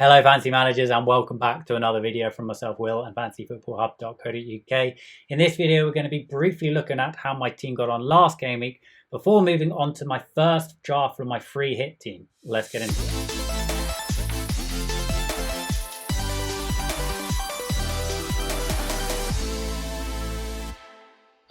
Hello fantasy managers, and welcome back to another video from myself, Will, and fantasyfootballhub.co.uk. In this video we're going to be briefly looking at how my team got on last game week before moving on to my first draft from my free hit team. Let's get into it.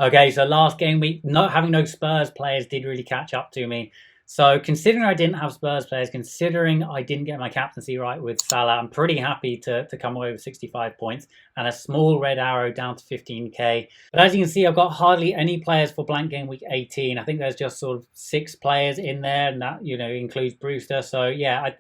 Okay, so last game week, not having no Spurs players did really catch up to me. So considering I didn't have Spurs players, considering I didn't get my captaincy right with Salah, I'm pretty happy to come away with 65 points and a small red arrow down to 15k. But as you can see, I've got hardly any players for Blank Gameweek 18. I think there's just sort of 6 players in there, and that, you know, includes Brewster. So yeah,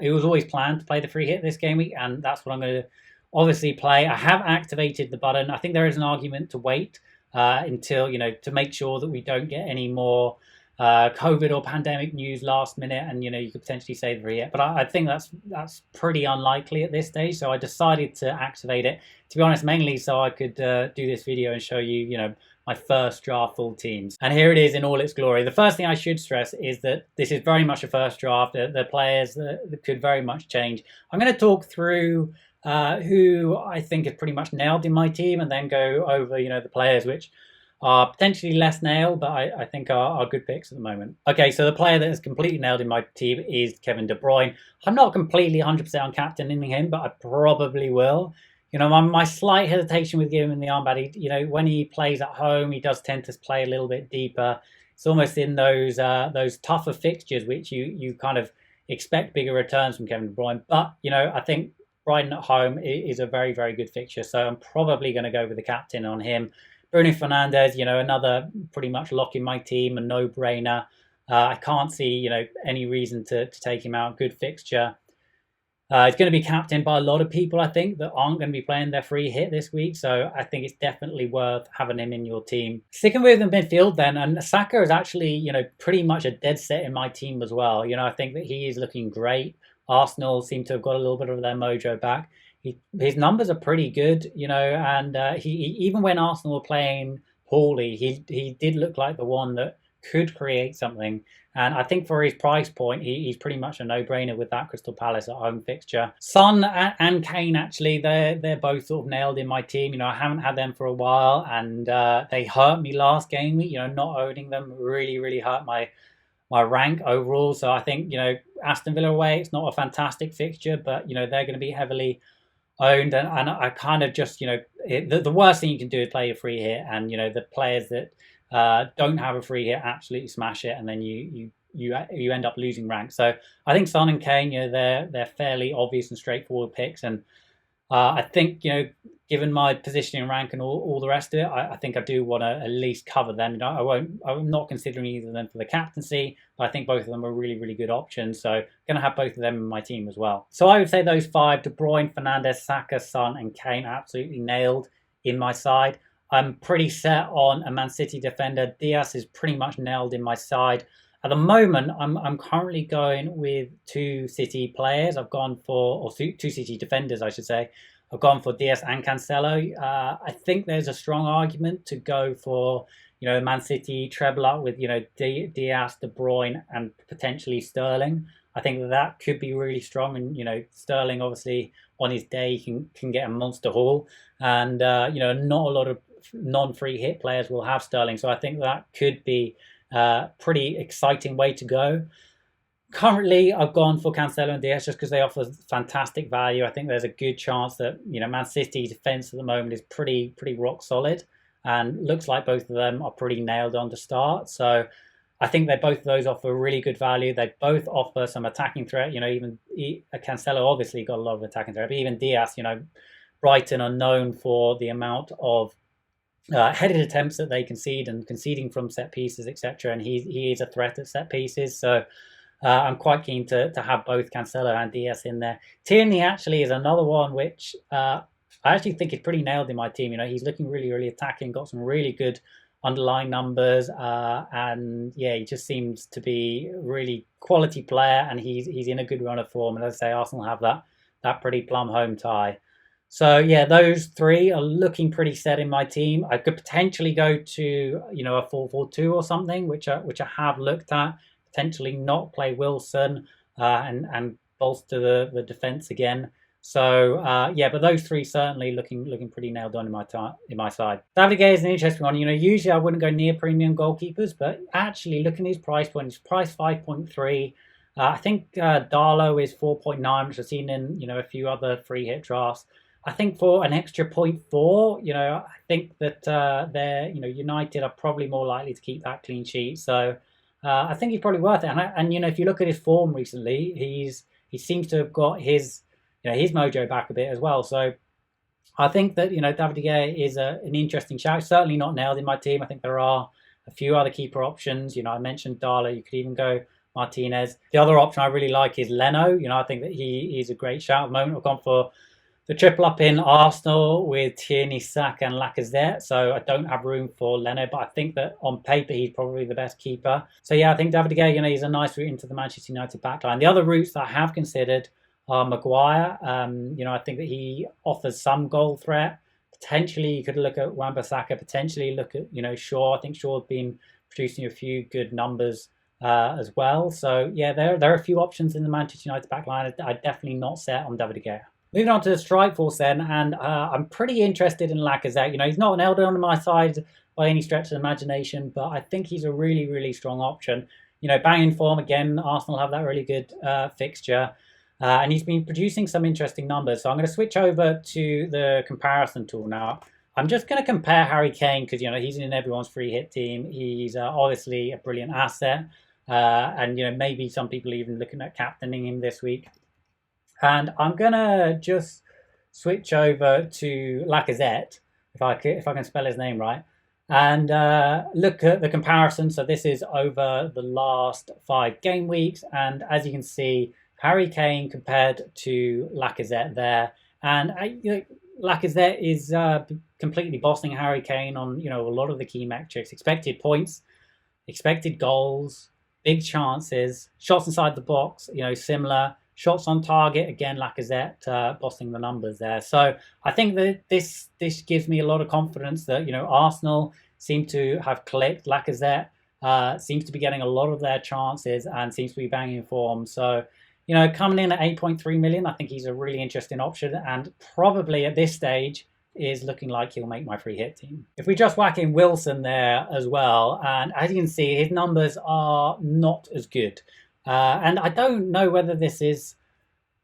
it was always planned to play the free hit this game week, and that's what I'm going to obviously play. I have activated the button. I think there is an argument to wait until, you know, to make sure that we don't get any more COVID or pandemic news last minute, and you know, you could potentially save the free hit, but I think that's pretty unlikely at this stage. So I decided to activate it, to be honest, mainly so I could do this video and show you, you know, my first draft full teams. And here it is in all its glory. The first thing I should stress is that this is very much a first draft. The players that could very much change. I'm going to talk through who I think is pretty much nailed in my team, and then go over, you know, the players which are potentially less nailed, but I think are good picks at the moment. Okay, so the player that is completely nailed in my team is Kevin De Bruyne. I'm not completely 100% on captaining him, but I probably will. You know, my slight hesitation with giving him the armband, you know, when he plays at home, he does tend to play a little bit deeper. It's almost in those tougher fixtures, which you kind of expect bigger returns from Kevin De Bruyne. But, you know, I think Brighton at home is a very, very good fixture, so I'm probably going to go with the captain on him. Bruno Fernandes, you know, another pretty much lock in my team, a no-brainer. I can't see, you know, any reason to take him out. Good fixture. He's going to be captained by a lot of people, I think, that aren't going to be playing their free hit this week. So I think it's definitely worth having him in your team. Sticking with the midfield then, and Saka is actually, you know, pretty much a dead set in my team as well. You know, I think that he is looking great. Arsenal seem to have got a little bit of their mojo back. His numbers are pretty good, you know, and he even when Arsenal were playing poorly, he did look like the one that could create something. And I think for his price point, he's pretty much a no-brainer with that Crystal Palace at home fixture. Son and Kane, actually, they're both sort of nailed in my team. You know, I haven't had them for a while, and they hurt me last game week. You know, not owning them really hurt my rank overall. So I think, you know, Aston Villa away, it's not a fantastic fixture, but, you know, they're going to be heavily owned, and I kind of just, you know, the worst thing you can do is play a free hit, and, you know, the players that don't have a free hit absolutely smash it, and then you end up losing rank. So I think Son and Kane, you know, they're fairly obvious and straightforward picks, and I think, you know, given my positioning rank and all the rest of it, I think I do want to at least cover them. You know, I'm not considering either of them for the captaincy, but I think both of them are really good options. So I'm going to have both of them in my team as well. So I would say those 5, De Bruyne, Fernandes, Saka, Son and Kane, absolutely nailed in my side. I'm pretty set on a Man City defender. Diaz is pretty much nailed in my side. At the moment, I'm currently going with 2 City players. I've gone for, or 2 City defenders, I should say. I've gone for Diaz and Cancelo. I think there's a strong argument to go for, you know, Man City treble up with, you know, Diaz, De Bruyne, and potentially Sterling. I think that could be really strong, and, you know, Sterling obviously on his day can get a monster haul, and you know, not a lot of non-free hit players will have Sterling, so I think that could be pretty exciting way to go. Currently, I've gone for Cancelo and Diaz just because they offer fantastic value. I think there's a good chance that, you know, Man City's defence at the moment is pretty rock solid, and looks like both of them are pretty nailed on to start. So I think they both of those offer really good value. They both offer some attacking threat. You know, even Cancelo obviously got a lot of attacking threat, but even Diaz, you know, Brighton are known for the amount of headed attempts that they concede, and conceding from set pieces, etc. And he is a threat at set pieces. So I'm quite keen to have both Cancelo and Diaz in there. Tierney actually is another one which I actually think is pretty nailed in my team. You know, he's looking really attacking, got some really good underlying numbers, and yeah, he just seems to be a really quality player, and he's in a good run of form. And as I say, Arsenal have that pretty plum home tie. So yeah, those 3 are looking pretty set in my team. I could potentially go to, you know, a 4-4-2 or something, which I have looked at. Potentially not play Wilson and bolster the defense again. So yeah, but those three certainly looking pretty nailed on in my side. David De Gea is an interesting one. Usually I wouldn't go near premium goalkeepers, but actually looking at his price point, he's priced 5.3. I think Darlow is 4.9, which I've seen in a few other free hit drafts. I think for an extra 0.4, I think that United are probably more likely to keep that clean sheet. So I think he's probably worth it. And if you look at his form recently, he seems to have got his mojo back a bit as well. So I think that David De Gea is an interesting shout. Certainly not nailed in my team. I think there are a few other keeper options. I mentioned Darlow. You could even go Martinez. The other option I really like is Leno. I think that he's a great shout at the moment. I've gone for the triple up in Arsenal with Tierney, Saka and Lacazette. So I don't have room for Leno, but I think that on paper he's probably the best keeper. So yeah, I think David De Gea, he's a nice route into the Manchester United backline. The other routes that I have considered are Maguire. I think that he offers some goal threat. Potentially you could look at Wan-Bissaka, potentially look at, Shaw. I think Shaw's been producing a few good numbers as well. So yeah, there are a few options in the Manchester United backline. I'm definitely not set on David De Gea. Moving on to the strike force then, and I'm pretty interested in Lacazette. He's not an elder on my side by any stretch of the imagination, but I think he's a really, really strong option. Banging form again. Arsenal have that really good fixture, and he's been producing some interesting numbers. So I'm going to switch over to the comparison tool now. I'm just going to compare Harry Kane because he's in everyone's free hit team. He's obviously a brilliant asset, and maybe some people are even looking at captaining him this week. And I'm going to just switch over to Lacazette, if I can spell his name right, and look at the comparison. So this is over the last 5 game weeks. And as you can see, Harry Kane compared to Lacazette there. And Lacazette is completely bossing Harry Kane on, a lot of the key metrics. Expected points, expected goals, big chances, shots inside the box, similar. Shots on target, again, Lacazette bossing the numbers there. So I think that this gives me a lot of confidence that, Arsenal seem to have clicked. Lacazette seems to be getting a lot of their chances and seems to be banging form. So, coming in at 8.3 million, I think he's a really interesting option and probably at this stage is looking like he'll make my free hit team. If we just whack in Wilson there as well, and as you can see, his numbers are not as good. And I don't know whether this is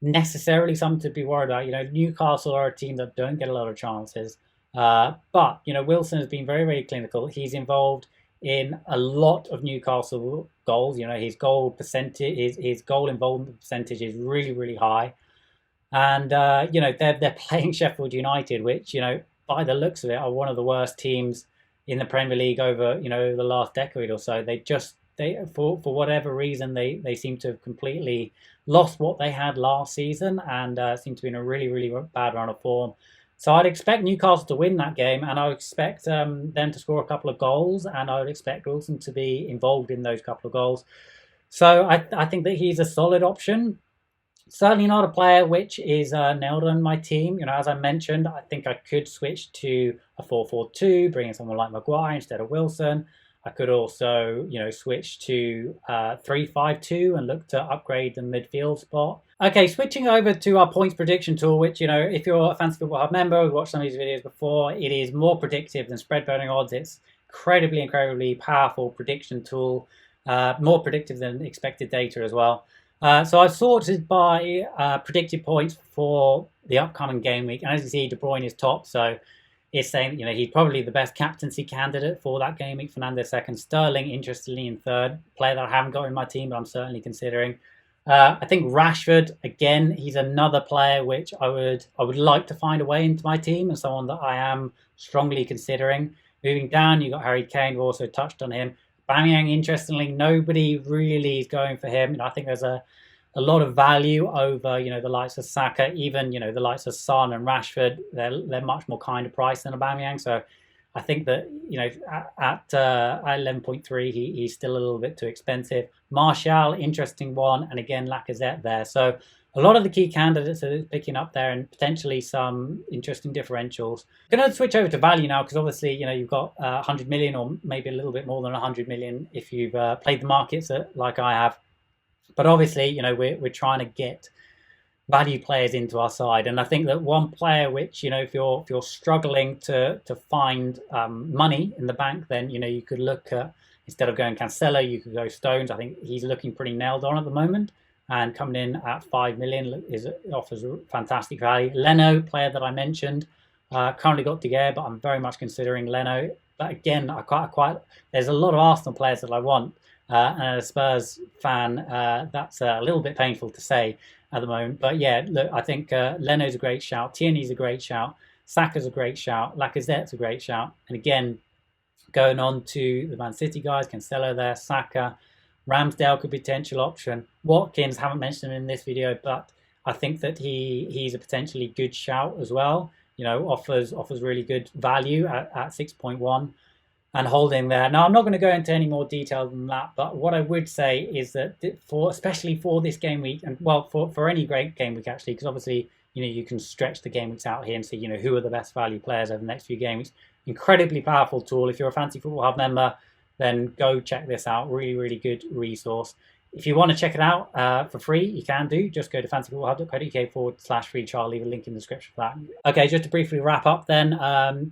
necessarily something to be worried about. Newcastle are a team that don't get a lot of chances. But, Wilson has been very, very clinical. He's involved in a lot of Newcastle goals. His goal percentage, his goal involvement percentage is really, really high. And, they're playing Sheffield United, which, by the looks of it, are one of the worst teams in the Premier League over, the last decade or so. For whatever reason, they seem to have completely lost what they had last season and seem to be in a really, really bad run of form. So I'd expect Newcastle to win that game, and I would expect them to score a couple of goals, and I would expect Wilson to be involved in those couple of goals. So I think that he's a solid option. Certainly not a player which is nailed on my team. As I mentioned, I think I could switch to a 4-4-2, bring in someone like Maguire instead of Wilson. I could also, switch to 3-5-2 and look to upgrade the midfield spot. Okay, switching over to our points prediction tool, which, if you're a Fantasy Football Hub member, we've watched some of these videos before, it is more predictive than spread betting odds. It's incredibly powerful prediction tool, more predictive than expected data as well. So I've sorted by predicted points for the upcoming game week. And as you see, De Bruyne is top, so is saying, he's probably the best captaincy candidate for that game week. Fernandes second, Sterling interestingly in third. Player that I haven't got in my team, but I'm certainly considering. I think Rashford, again, he's another player which I would like to find a way into my team and someone that I am strongly considering. Moving down, you've got Harry Kane, we've also touched on him. Aubameyang, interestingly, nobody really is going for him. I think there's a lot of value over, the likes of Saka, even, the likes of Son and Rashford. They're much more kind of price than Aubameyang. So I think that, at 11.3, he's still a little bit too expensive. Martial, interesting one. And again, Lacazette there. So a lot of the key candidates are picking up there and potentially some interesting differentials. I'm going to switch over to value now because obviously, you've got 100 million or maybe a little bit more than 100 million if you've played the markets like I have. But obviously, we're trying to get value players into our side. And I think that one player which, you know, if you're struggling to find money in the bank, then, you know, you could look at, instead of going Cancelo, you could go Stones. I think he's looking pretty nailed on at the moment, and coming in at 5 million offers fantastic value. Leno, player that I mentioned, currently got De Gea, but I'm very much considering Leno. But again, there's a lot of Arsenal players that I want, and as a Spurs fan, that's a little bit painful to say at the moment. But yeah, look, I think Leno's a great shout, Tierney's a great shout, Saka's a great shout, Lacazette's a great shout, and again, going on to the Man City guys, Cancelo there, Saka, Ramsdale could be a potential option. Watkins, haven't mentioned him in this video, but I think that he's a potentially good shout as well. You know, offers really good value at 6.1 and holding there. Now, I'm not going to go into any more detail than that, but what I would say is that especially for this game week, and well, for any great game week actually, because obviously, you know, you can stretch the game weeks out here and see, you know, who are the best value players over the next few game weeks. Incredibly powerful tool. If you're a Fantasy Football Hub member, then go check this out. Really, really good resource. If you want to check it out for free, you can do. Just go to fantasyfootballhub.co.uk/free trial. Leave a link in the description for that. Okay, just to briefly wrap up then.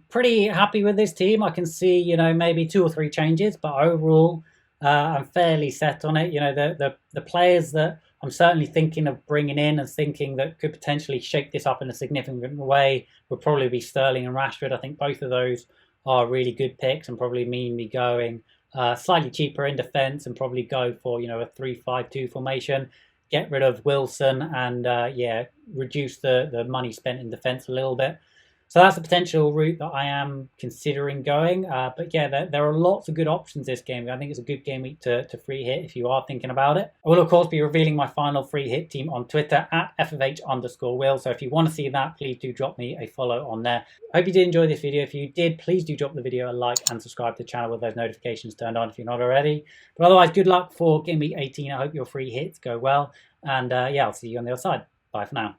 Pretty happy with this team. I can see, you know, maybe 2 or 3 changes, but overall, I'm fairly set on it. You know, the players that I'm certainly thinking of bringing in and thinking that could potentially shake this up in a significant way would probably be Sterling and Rashford. I think both of those are really good picks and probably mean me going slightly cheaper in defence and probably go for, you know, a 3-5-2 formation. Get rid of Wilson and yeah, reduce the money spent in defence a little bit. So that's a potential route that I am considering going. But yeah, there are lots of good options this game. I think it's a good game week to free hit if you are thinking about it. I will, of course, be revealing my final free hit team on Twitter at FFH_Will. So if you want to see that, please do drop me a follow on there. I hope you did enjoy this video. If you did, please do drop the video a like and subscribe to the channel with those notifications turned on if you're not already. But otherwise, good luck for Game Week 18. I hope your free hits go well. And yeah, I'll see you on the other side. Bye for now.